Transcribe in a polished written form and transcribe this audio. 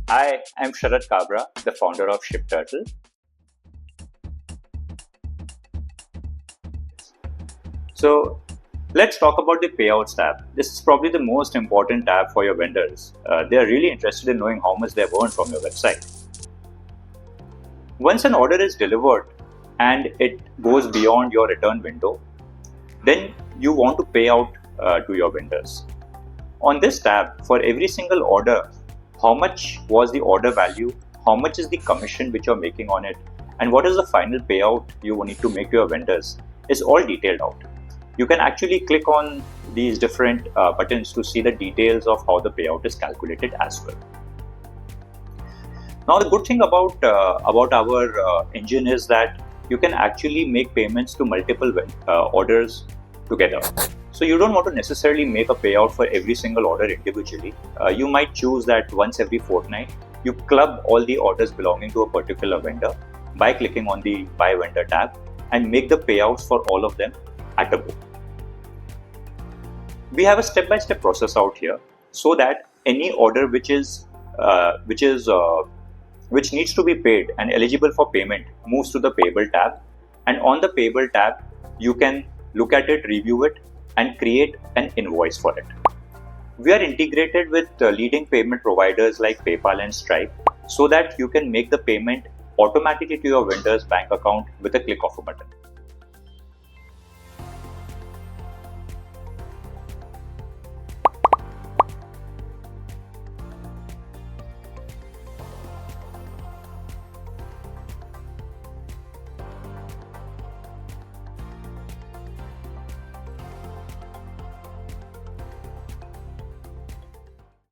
Hi, I'm Sharat Kabra, the founder of Shipturtle. So let's talk about the Payouts tab. This is probably the most important tab for your vendors. They are really interested in knowing how much they've earned from your website. Once an order is delivered and it goes beyond your return window, then you want to pay out to your vendors. On this tab, for every single order, how much was the order value, how much is the commission which you're making on it, and what is the final payout you need to make to your vendors is all detailed out. You can actually click on these different buttons to see the details of how the payout is calculated as well. Now, the good thing about our engine is that you can actually make payments to multiple orders together. So you don't want to necessarily make a payout for every single order individually. You might choose that once every fortnight, you club all the orders belonging to a particular vendor by clicking on the By Vendor tab and make the payouts for all of them at a go. We have a step-by-step process out here so that any order which needs to be paid and eligible for payment moves to the Payable tab, and on the Payable tab, you can look at it, review it, and create an invoice for it. We are integrated with leading payment providers like PayPal and Stripe so that you can make the payment automatically to your vendor's bank account with a click of a button.